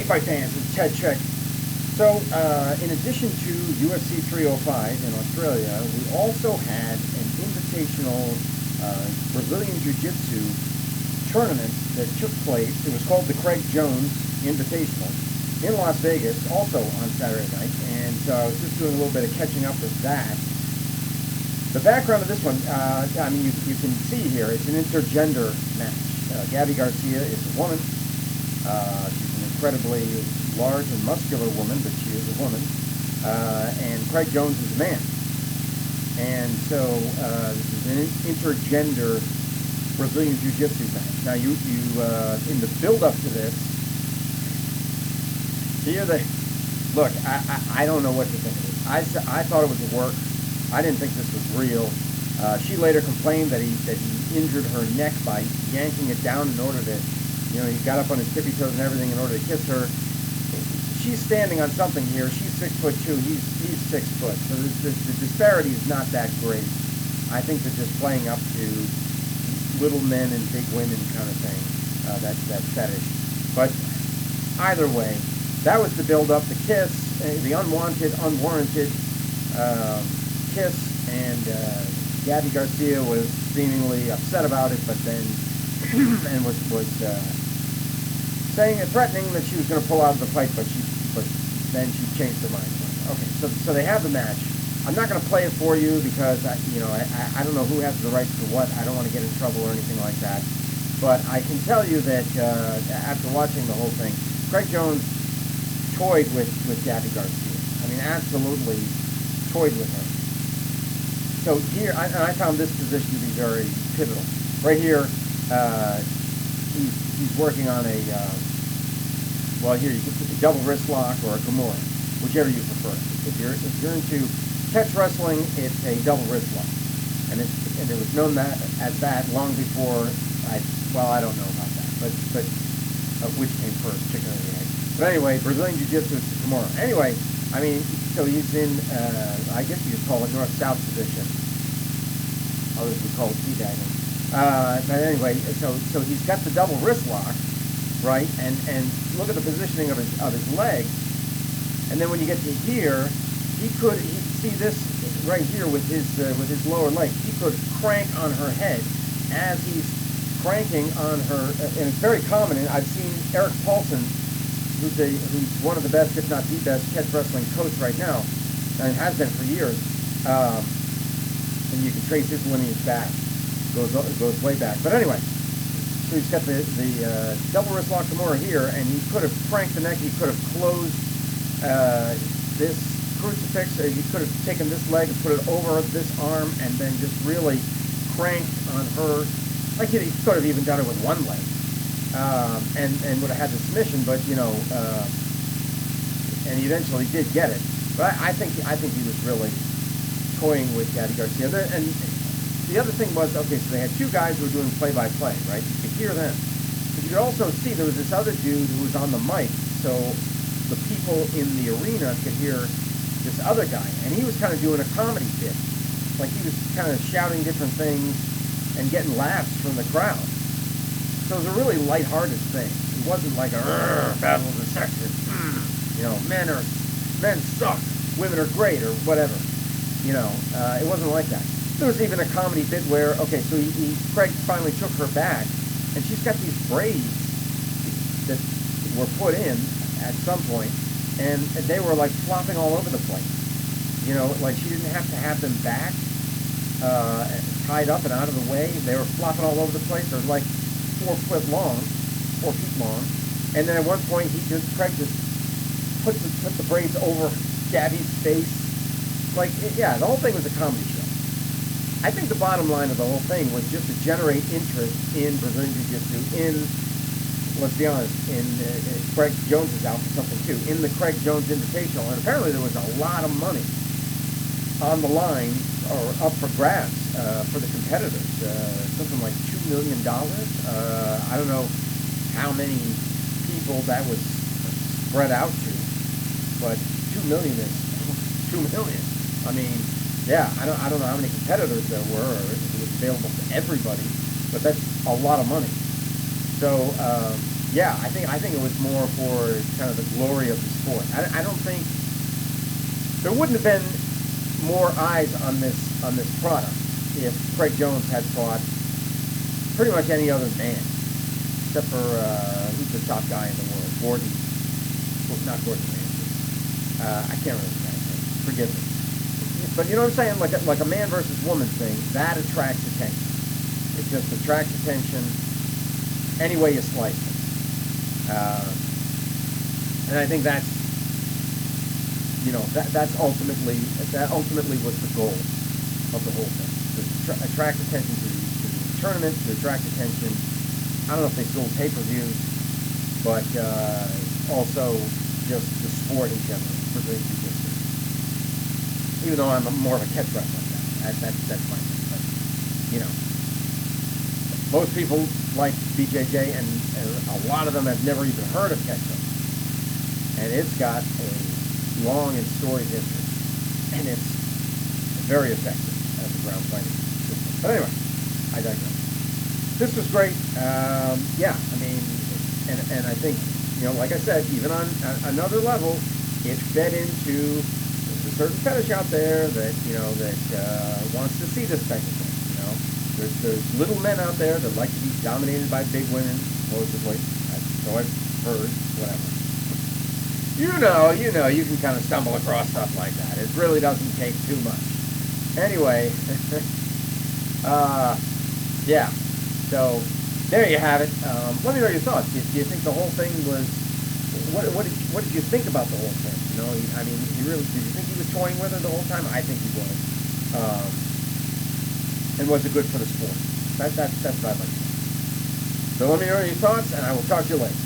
Hey, fight fans, it's Ted Check. So, in addition to UFC 305 in Australia, we also had an invitational Brazilian Jiu-Jitsu tournament that took place. It was called the Craig Jones Invitational in Las Vegas, also on Saturday night. And so I was just doing a little bit of catching up with that. The background of this one, I mean, you can see here, it's an intergender match. Gabby Garcia is a woman. She's an incredibly large and muscular woman, but she is a woman. And Craig Jones is a man. And so this is an intergender Brazilian Jiu-Jitsu match. Now, you in the build-up to this, here they look. I don't know what to think of it. I thought it was a work. I didn't think this was real. She later complained that he injured her neck by yanking it down in order to, he got up on his tippy toes and everything in order to kiss her. She's standing on something here. She's 6'2". He's 6 foot. So the disparity is not that great. I think they're just playing up to little men and big women kind of thing. That fetish. But either way, that was the build-up. The kiss, the unwanted, unwarranted kiss, and Gabby Garcia was seemingly upset about it, but then and was saying and threatening that she was going to pull out of the fight, but then she changed her mind. Okay, so they have the match. I'm not going to play it for you because I don't know who has the rights to what. I don't want to get in trouble or anything like that. But I can tell you that after watching the whole thing, Craig Jones toyed with Gabby Garcia. I mean, absolutely toyed with her. So here, I found this position to be very pivotal. Right here, he's working on a, well, here you can put a double wrist lock or a Kimura, whichever you prefer. If you're into catch wrestling, it's a double wrist lock, and it was known as that long before I don't know about that, but which came first, chicken or the egg. But anyway, Brazilian Jiu-Jitsu is the Kimura. Anyway, I mean, so he's in, I guess you could call it north-south position. Others would call it teabagging. But anyway, so he's got the double wrist lock, right? And look at the positioning of his leg. And then when you get to here, he see this right here with his lower leg. He could crank on her head as he's cranking on her. And it's very common. And I've seen Eric Paulson, who's one of the best, if not the best, catch wrestling coach right now, and has been for years. And you can trace his lineage back. Goes way back. But anyway, so he's got the double wrist lock Kimura here, and he could have cranked the neck. He could have closed this crucifix. He could have taken this leg and put it over this arm, and then just really cranked on her. Like he could have even done it with one leg, and would have had the submission. But and he eventually did get it. But I think he was really toying with Gabby Garcia. And the other thing was, okay, so they had two guys who were doing play-by-play, right? You could hear them. But you could also see there was this other dude who was on the mic, so the people in the arena could hear this other guy. And he was kind of doing a comedy bit. Like he was kind of shouting different things and getting laughs from the crowd. So it was a really lighthearted thing. It wasn't like a battle of the sexes. Men suck, women are great, or whatever. It wasn't like that. There was even a comedy bit where, okay, so Craig finally took her back, and she's got these braids that were put in at some point, and they were like flopping all over the place. Like she didn't have to have them back, tied up and out of the way. They were flopping all over the place. They're like 4 feet long, and then at one point Craig just put the braids over Gabby's face. Like, yeah, the whole thing was a comedy show. I think the bottom line of the whole thing was just to generate interest in Brazilian Jiu-Jitsu, let's be honest, in Craig Jones is out for something too, in the Craig Jones Invitational, and apparently there was a lot of money on the line, or up for grabs, for the competitors. Something like $2 million. I don't know how many people that was spread out to, but $2 million is $2 million. I mean, yeah, I don't know how many competitors there were, or if it was available to everybody, but that's a lot of money. So Yeah, I think it was more for kind of the glory of the sport. I don't think there wouldn't have been more eyes on this product if Craig Jones had fought pretty much any other man, except for who's the top guy in the world, Gordon, well, not Gordon Ramsay. I can't remember the guy's name. Forgive me. But you know what I'm saying? Like a man versus woman thing that attracts attention. It just attracts attention any way you slice it. And I think that's, you know, that ultimately was the goal of the whole thing, to attract attention to the tournament, to attract attention. I don't know if they sold pay-per-views, but also just the sport in general for doing jiu-jitsu. Even though I'm more of a catch rep like that, that's my thing. But you know, most people like BJJ, and a lot of them have never even heard of catch rep, and it's got a long and storied history, and it's very effective as a ground fighting system. But anyway, I digress. This was great. Yeah, I mean, and I think, you know, like I said, even on another level, it fed into, there's a certain fetish out there that, you know, that wants to see this type of thing. You know, there's little men out there that like to be dominated by big women, supposedly. So I've heard, whatever. You know, you can kind of stumble across stuff like that. It really doesn't take too much. Anyway, yeah. So there you have it. Let me know your thoughts. Do you think the whole thing was? What did you think about the whole thing? You know, I mean, did you think he was toying with her the whole time? I think he was. And was it good for the sport? That's what I'd like to know. So let me know your thoughts, and I will talk to you later.